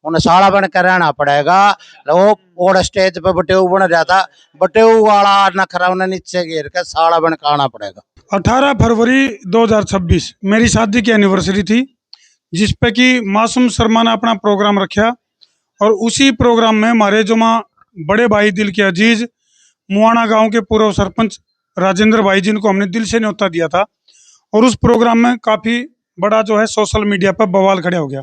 उन्हें साड़ा बन कर रहना पड़ेगा। वो और स्टेज पे बटेऊ बन रहा था, बटेऊ वाला नखरा उन्हें नीचे गिर के साड़ा बन के आना पड़ेगा। 18 फरवरी 2026 मेरी शादी की एनिवर्सरी थी, जिसपे कि मासूम शर्मा ने अपना प्रोग्राम रखा और उसी प्रोग्राम में हमारे जो माँ बड़े भाई दिल के अजीज मुआना गांव के पूर्व सरपंच राजेंद्र भाई, जिनको हमने दिल से न्योता दिया था, और उस प्रोग्राम में काफी बड़ा जो है सोशल मीडिया पर बवाल खड़ा हो गया।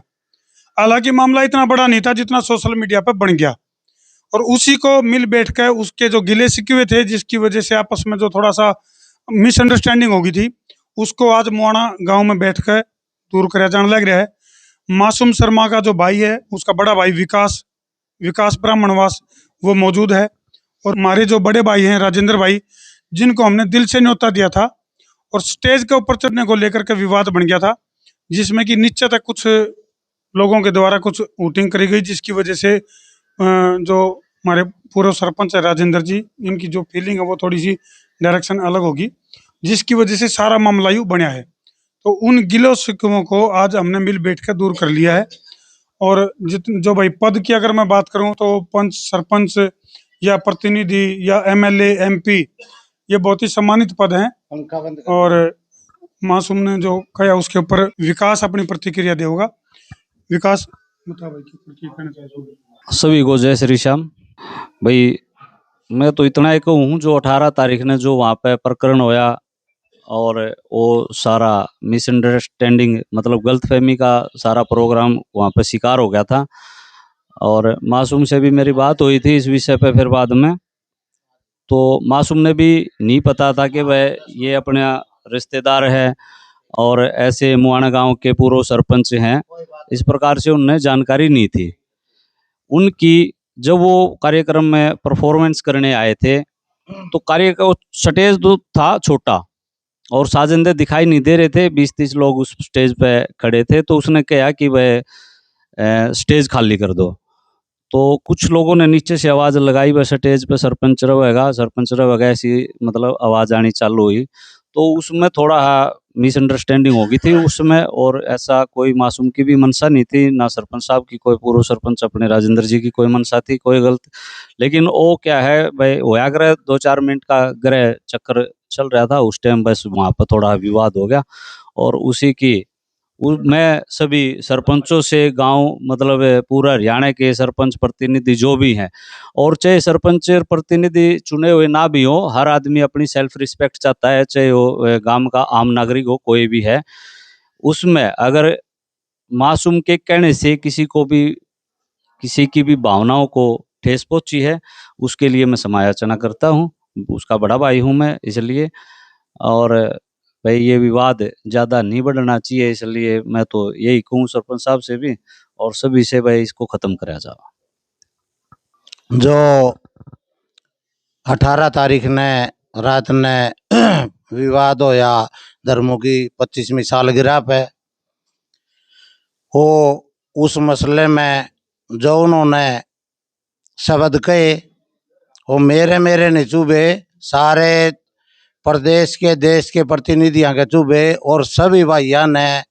हालांकि मामला इतना बड़ा नहीं था जितना सोशल मीडिया पर बन गया, और उसी को मिल बैठ कर उसके जो गिले शिकवे थे, जिसकी वजह से आपस में जो थोड़ा सा मिसअंडरस्टैंडिंग हो गई थी, उसको आज मुआना गांव में बैठकर दूर करा जाने लग रहा है। मासूम शर्मा का जो भाई है, उसका बड़ा भाई विकास ब्राह्मणवास, वो मौजूद है, और हमारे जो बड़े भाई हैं राजेंद्र भाई, जिनको हमने दिल से न्योता दिया था, और स्टेज के ऊपर चढ़ने को लेकर के विवाद बन गया था, जिसमें कि नीचे तक कुछ लोगों के द्वारा कुछ वोटिंग करी गई, जिसकी वजह से जो हमारे पूर्व सरपंच है राजेंद्र जी, इनकी जो फीलिंग है वो थोड़ी सी डायरेक्शन अलग होगी, जिसकी वजह से सारा मामला यूं बना है। तो उन गिलो शिकवों को आज हमने मिल बैठ कर दूर कर लिया है। और जो भाई पद की अगर मैं बात करूं तो पंच, सरपंच या प्रतिनिधि या एमएलए, एमपी, ये बहुत ही सम्मानित पद हैं। और मासूम ने जो कहा उसके ऊपर विकास अपनी प्रतिक्रिया देगा। विकास सभी को जय श्री श्याम। भाई मैं तो इतना ही कहूँ, जो 18 तारीख ने जो वहाँ पे प्रकरण होया और वो सारा मिसअंडरस्टैंडिंग मतलब गलतफहमी का सारा प्रोग्राम वहाँ पे शिकार हो गया था, और मासूम से भी मेरी बात हुई थी इस विषय पे फिर बाद में। तो मासूम ने भी नहीं पता था कि वह ये अपने रिश्तेदार है और ऐसे मुआना गांव के पूर्व सरपंच हैं, इस प्रकार से उन्हें जानकारी नहीं थी उनकी। जब वो कार्यक्रम में परफॉर्मेंस करने आए थे तो कार्य का स्टेज तो था छोटा और साजिंदे दिखाई नहीं दे रहे थे, 20-30 लोग उस स्टेज पे खड़े थे। तो उसने कहा कि वह स्टेज खाली कर दो। तो कुछ लोगों ने नीचे से आवाज़ लगाई, वह स्टेज पे सरपंच रहेगा ऐसी मतलब आवाज़ आनी चालू हुई। तो उसमें थोड़ा मिसअंडरस्टैंडिंग हो गई थी उसमें, और ऐसा कोई मासूम की भी मंशा नहीं थी, ना सरपंच साहब की, कोई पूर्व सरपंच अपने राजेंद्र जी की कोई मंशा थी, कोई गलत। लेकिन वो क्या है भाई, होया ग्रह 2-4 मिनट का ग्रह चक्कर चल रहा था उस टाइम, बस वहाँ पर थोड़ा विवाद हो गया। और उसी की मैं सभी सरपंचों से गांव मतलब पूरा हरियाणा के सरपंच प्रतिनिधि जो भी हैं, और चाहे सरपंच प्रतिनिधि चुने हुए ना भी हो, हर आदमी अपनी सेल्फ रिस्पेक्ट चाहता है, चाहे वो गांव का आम नागरिक हो कोई भी है। उसमें अगर मासूम के कहने से किसी की भी भावनाओं को ठेस पहुंची है, उसके लिए मैं समालोचना करता हूं, उसका बड़ा भाई हूं मैं इसलिए। और भाई ये विवाद ज़्यादा नहीं बढ़ना चाहिए, इसलिए मैं तो यही कहूँ सरपंच साहब से भी और सभी से, भाई इसको ख़त्म कराया जाए। जो 18 तारीख ने रात ने विवाद होया धर्मों की 25वीं सालगिरह पे, वो उस मसले में जो उन्होंने शब्द कहे वो मेरे नहीं चुभे, सारे प्रदेश के देश के प्रतिनिधियों के चुभे, और सभी भाइयों ने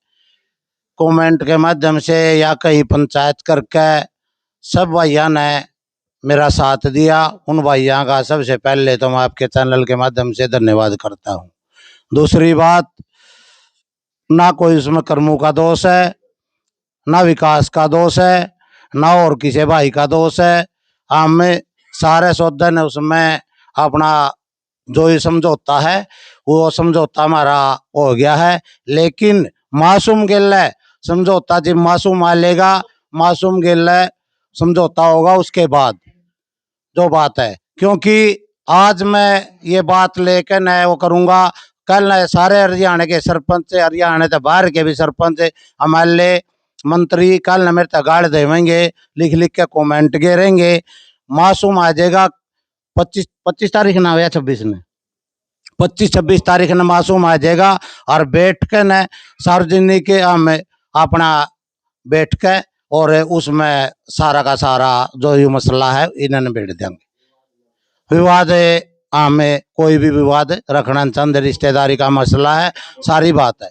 कमेंट के माध्यम से या कहीं पंचायत करके सब भाइयों ने मेरा साथ दिया। उन भाइयों का सबसे पहले तो मैं आपके चैनल के माध्यम से धन्यवाद करता हूँ। दूसरी बात, ना कोई उसमें कर्मों का दोष है, ना विकास का दोष है, ना और किसी भाई का दोष है। हम सारे सौदे ने उसमें अपना जो ये समझौता है वो समझौता हमारा हो गया है। लेकिन मासूम गिल्ले समझौता जब मासूम आ लेगा, मासूम गिल्ले समझौता होगा उसके बाद जो बात है। क्योंकि आज मैं ये बात लेकर न वो करूँगा, कल सारे हरियाणा के सरपंच, हरियाणा से बाहर के भी सरपंच, एमएलए, मंत्री कल न मेरे तक गाड़ देवेंगे, लिख के कमेंट गिरेंगे। मासूम आ जाएगा 25 तारीख ना या 26 ने, 25-26 तारीख ने मासूम आ जाएगा, और बैठ के न सार्वजनिक हम अपना बैठ के और उसमें सारा का सारा जो ये मसला है इन्होंने बैठ देंगे। विवाद हमें कोई भी विवाद रखना चंद रिश्तेदारी का मसला है, सारी बात है।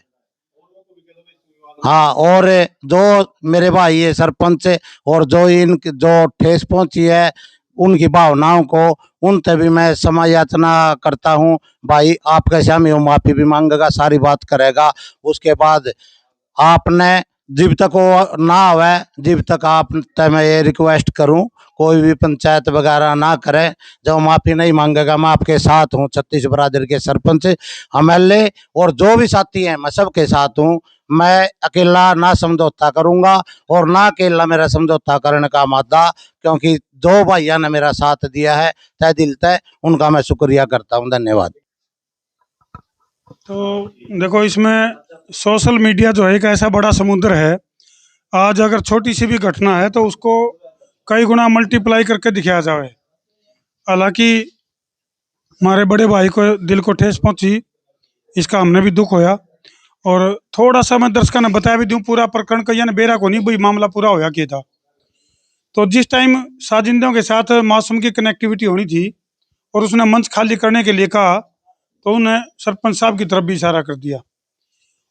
हाँ, और जो मेरे भाई है सरपंच और जो जो ठेस पहुंची है उनकी भावनाओं को, उन तभी मैं क्षमा याचना करता हूँ। भाई आपके सामने माफी भी मांगेगा, सारी बात करेगा। उसके बाद आपने जब तक वो ना आवे, जब तक आप तय मैं ये रिक्वेस्ट करूं कोई भी पंचायत वगैरह ना करे। जब माफी नहीं मांगेगा, मैं आपके साथ हूं, छत्तीस बरादरी के सरपंच एमएलए और जो भी साथी हैं, मैं सबके साथ हूं। मैं अकेला ना समझौता करूंगा और ना अकेला मेरा समझौता करने का मादा, क्योंकि दो भाइयों ने मेरा साथ दिया है तय दिल तय, उनका मैं शुक्रिया करता हूं। धन्यवाद। तो देखो, इसमें सोशल मीडिया जो है एक ऐसा बड़ा समुद्र है। आज अगर छोटी सी भी घटना है तो उसको कई गुना मल्टीप्लाई करके दिखाया जाए। हालांकि हमारे बड़े भाई को दिल को ठेस पहुंची, इसका हमने भी दुख होया। और थोड़ा सा मैं दर्शकों ने बता भी दूं पूरा प्रकरण का, यानी बेरा को नहीं भाई मामला पूरा होया क्या था। तो जिस टाइम साजिंदों के साथ मासूम की कनेक्टिविटी होनी थी और उसने मंच खाली करने के लिए कहा, तो उन्हें सरपंच साहब की तरफ भी इशारा कर दिया।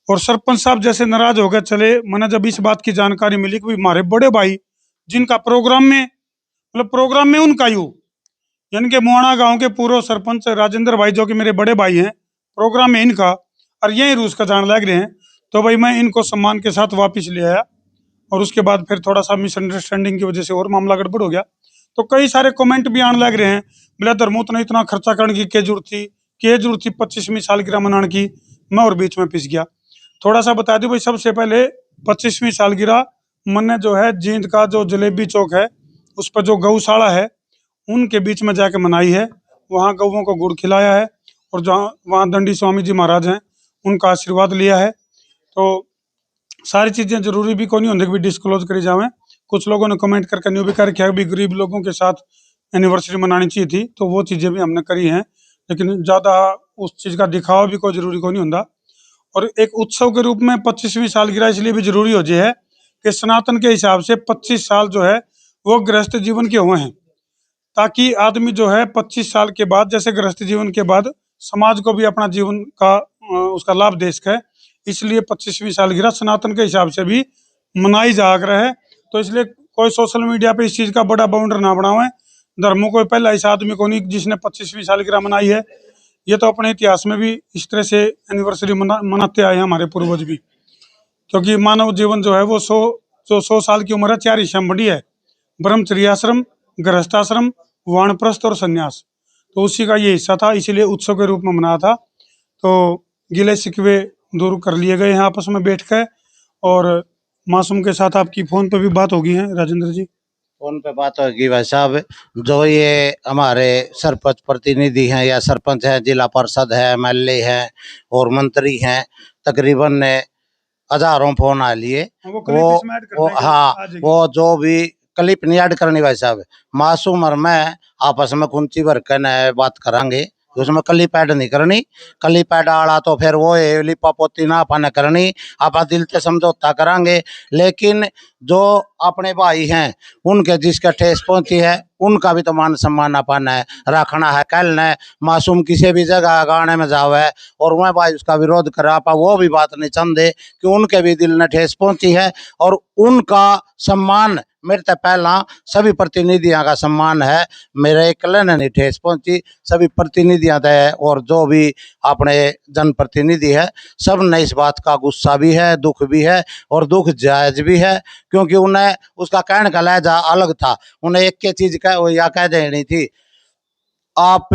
और सरपंच साहब जैसे नाराज हो गए चले। मैंने जब इस बात की जानकारी मिली कि भाई हमारे बड़े भाई जिनका प्रोग्राम में, मतलब प्रोग्राम में उनका ही हो, यानी कि मुआना गांव के पूर्व सरपंच राजेंद्र भाई जो कि मेरे बड़े भाई हैं, प्रोग्राम में इनका और यही रूस का जान लग रहे हैं, तो भाई मैं इनको सम्मान के साथ वापस ले आया। और उसके बाद फिर थोड़ा सा मिसअंडरस्टैंडिंग की वजह से और मामला गड़बड़ हो गया। तो कई सारे कमेंट भी आने लग रहे हैं, बोला धर्मोत ने इतना खर्चा करने की क्या जरूरत थी 25वीं सालगिरह मनाने की। मैं और बीच में पिस गया। थोड़ा सा बता दूं भाई, सबसे पहले 25वीं सालगिरह मैंने जो है जींद का जो जलेबी चौक है उस पर जो गौशाला है उनके बीच में जाके मनाई है। वहाँ गौओं को गुड़ खिलाया है और जहाँ वहाँ दंडी स्वामी जी महाराज हैं उनका आशीर्वाद लिया है। तो सारी चीज़ें जरूरी भी को नहीं होंगे कि डिस्क्लोज करी जावें। कुछ लोगों ने कमेंट करके न्यू भी कर किया भी गरीब लोगों के साथ एनिवर्सरी मनानी चाहिए थी, तो वो चीज़ें भी हमने करी हैं। लेकिन ज़्यादा उस चीज़ का दिखावा भी कोई जरूरी को नहीं होता। और एक उत्सव के रूप में 25वीं सालगिरह इसलिए भी जरूरी हो जाए है कि सनातन के हिसाब से 25 साल जो है वो गृहस्थ जीवन के हुए हैं, ताकि आदमी जो है 25 साल के बाद, जैसे गृहस्थ जीवन के बाद समाज को भी अपना जीवन का उसका लाभ दे सके। इसलिए 25वीं सालगिरह सनातन के हिसाब से भी मनाई जा रहा है। तो इसलिए कोई सोशल मीडिया पे इस चीज़ का बड़ा बाउंडर ना बनावे। धर्मों को पहला इस आदमी को नहीं जिसने 25वीं सालगिरह मनाई है। ये तो अपने इतिहास में भी इस तरह से एनिवर्सरी मनाते आए हैं हमारे पूर्वज भी। क्योंकि मानव जीवन जो है वो 100 साल की उम्र है, 4 हिस्सा में बड़ी है: ब्रह्मचर्य आश्रम, गृहस्थाश्रम, वानप्रस्थ और संन्यास। तो उसी का ये हिस्सा था, इसीलिए उत्सव के रूप में मनाया था। तो गिले शिकवे दूर कर लिए गए हैं आपस में बैठ कर। और मासूम के साथ आपकी फोन पे भी बात होगी है राजेंद्र जी? फोन पे बात होगी भाई साहब। जो ये हमारे सरपंच प्रतिनिधि हैं या सरपंच हैं, जिला परिषद है, एमएलए हैं और मंत्री हैं, तकरीबन ने हजारों फोन आ लिए। वो clip इसमें ऐड कर वो देंगे, हाँ, आ जाएगी। वो जो भी क्लिप नहीं ऐड करनी भाई साहब, मासूम और मैं आपस में कुंची भर के न बात करांगे, उसमें क्लिप ऐड नहीं करनी। क्लिप ऐड आड़ा तो फिर वो लिपा पोती ना अपन करनी, आप दिल से समझौता करांगे। लेकिन जो अपने भाई हैं उनके जिसका ठेस पहुंची है उनका भी तो मान सम्मान अपन है रखना है। कल ने मासूम किसी भी जगह गाने में जावे और वह भाई उसका विरोध करा पा, वो भी बात नहीं चाहते कि उनके भी दिल ने ठेस पहुंची है और उनका सम्मान मेरे तक पहला सभी प्रतिनिधियों का सम्मान है। मेरे अकेले ने नहीं ठेस पहुंची, सभी प्रतिनिधियां है और जो भी अपने जनप्रतिनिधि है सब ने इस बात का गुस्सा भी है, दुख भी है और दुख जायज भी है। क्योंकि उन्हें उसका कहने का लहजा अलग था। उन्हें एक के चीज या कह देनी थी, आप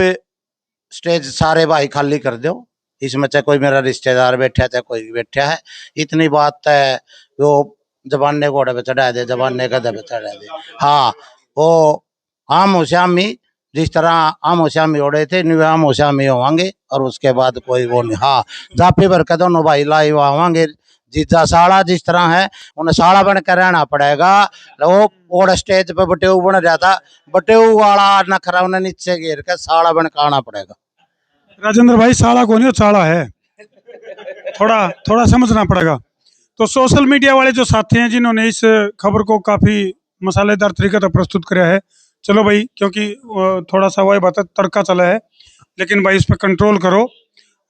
स्टेज सारे भाई खाली कर दो, इसमें चाहे कोई मेरा रिश्तेदार बैठा चाहे कोई बैठा है, इतनी बात है। वो जबाने घोड़े पे चढ़ा दे, जबाने गधे पे चढ़ा दे। हाँ, वो आम श्यामी जिस तरह आम श्यामी ओढ़े थे न्यू आम श्यामी होंगे और उसके बाद कोई वो नहीं। हाँ, जापी भर के दोनों भाई लाइव आवांगे। जीजा साड़ा जिस तरह है उन्हें साड़ा बन कर रहना पड़ेगा। वो ओढ़ स्टेज पे बटेऊ बन रहा था, बटेऊ वाला नखरा उन्हें नीचे गिर के साड़ा बन के आना पड़ेगा। राजेंद्र भाई साड़ा को नहीं, चाड़ा है, थोड़ा थोड़ा समझना पड़ेगा। तो सोशल मीडिया वाले जो साथी हैं जिन्होंने इस खबर को काफ़ी मसालेदार तरीके से प्रस्तुत किया है, चलो भाई, क्योंकि थोड़ा सा वही बात है तड़का चला है, लेकिन भाई इस पर कंट्रोल करो।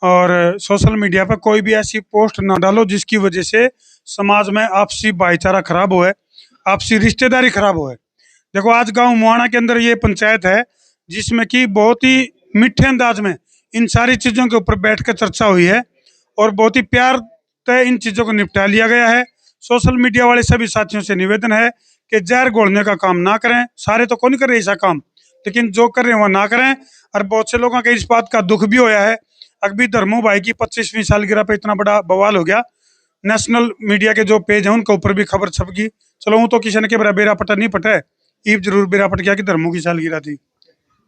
और सोशल मीडिया पर कोई भी ऐसी पोस्ट ना डालो जिसकी वजह से समाज में आपसी भाईचारा खराब हो, आपसी रिश्तेदारी खराब हो। देखो आज गांव मुआना के अंदर ये पंचायत है जिसमें कि बहुत ही मीठे अंदाज में इन सारी चीज़ों के ऊपर बैठ कर चर्चा हुई है और बहुत ही प्यार से इन चीज़ों को निपटा लिया गया है। सोशल मीडिया वाले सभी साथियों से निवेदन है कि जहर घोलने का काम ना करें। सारे तो कौन नहीं कर रहे ऐसा काम, लेकिन जो कर रहे हैं वह ना करें। और बहुत से लोगों के इस बात का दुख भी होया है। अभी धर्मू भाई की 25वीं सालगिरह पे इतना बड़ा बवाल हो गया, नेशनल मीडिया के जो पेज हैं उनके ऊपर भी खबर छप गई। चलो हूँ तो किसी ने के बरा बेरा पटा नहीं पटा है, ईब जरूर बेरा पट गया कि धर्मू की सालगिरह थी।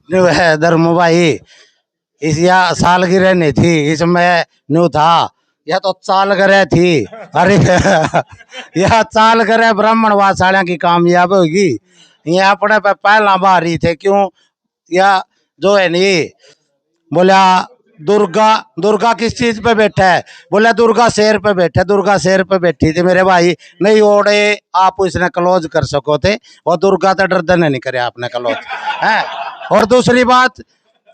जो है धर्मू भाई इस या सालगिरह नहीं थी, इसमें न्यू था यह तो सालगिरह थी। अरे यह सालगिरह ब्राह्मणवाद साड़िया की कामयाब होगी। ये अपने पे पहला बारी थे क्यों, या जो है नहीं बोला दुर्गा किस चीज पे बैठा है, बोला दुर्गा शेर पे बैठा, दुर्गा शेर पे बैठी थी मेरे भाई। नहीं ओढ़े आप इसने क्लोज कर सको थे, और दुर्गा तो डर नहीं करे आपने क्लोज है। और दूसरी बात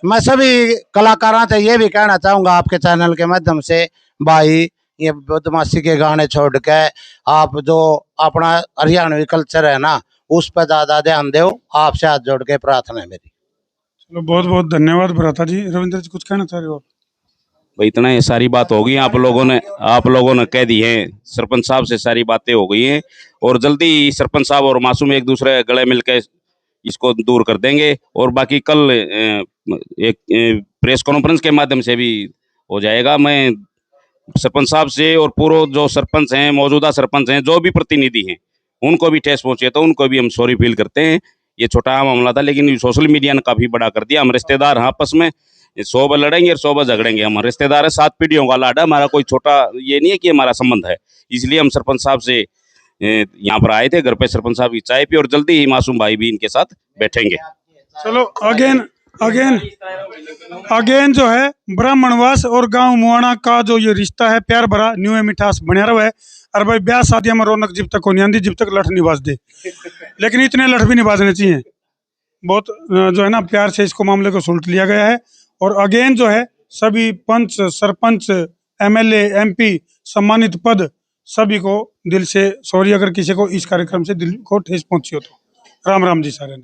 मैं सभी कलाकारों से ये भी कहना चाहूंगा आपके चैनल के माध्यम से, भाई ये बदमाशी के गाने छोड़ के आप जो अपना हरियाणवी कल्चर है ना उस पर ज्यादा ध्यान दो। आपसे हाथ जोड़ के प्रार्थना है मेरी। चलो बहुत बहुत धन्यवाद भ्राता जी। रविंद्र जी कुछ कहना चाह रहे हो आप? भाई इतना ये सारी बात हो गई आप लोगों ने कह दी है, सरपंच साहब से सारी बातें हो गई हैं और जल्दी सरपंच साहब और मासूम एक दूसरे गले मिलकर इसको दूर कर देंगे। और बाकी कल एक प्रेस कॉन्फ्रेंस के माध्यम से भी हो जाएगा। मैं सरपंच साहब से और पूर्व जो सरपंच हैं, मौजूदा सरपंच हैं, जो भी प्रतिनिधि हैं, उनको भी ठेस पहुंचे तो उनको भी हम सॉरी फील करते हैं। ये छोटा मामला था लेकिन सोशल मीडिया ने काफी बड़ा कर दिया। हम रिश्तेदार हैं, आपस में 100 बार लड़ेंगे और 100 बार झगड़ेंगे। हम रिश्तेदार है, 7 पीढ़ियों का लाड है हमारा, कोई छोटा ये नहीं है कि हमारा संबंध है। इसलिए हम सरपंच साहब से यहाँ पर आए थे, घर पे सरपंच साहब की चाय पी और जल्दी ही मासूम भाई भी इनके साथ बैठेंगे। चलो अगेन जो है ब्राह्मणवास और गांव मुआना का जो ये रिश्ता है प्यार भरा न्यू मिठास बना रहा है। और भाई ब्याह शादियां में रौनक जब तक नहीं आती जब तक लठ नहीं बाज दे, लेकिन इतने लठ भी नहीं बाजने चाहिए। बहुत जो है ना प्यार से इसको मामले को सुलट लिया गया है। और अगेन जो है सभी पंच, सरपंच, MLA, MP, सम्मानित पद सभी को दिल से सॉरी अगर किसी को इस कार्यक्रम से दिल को ठेस पहुंची हो तो। राम राम जी सारे ने।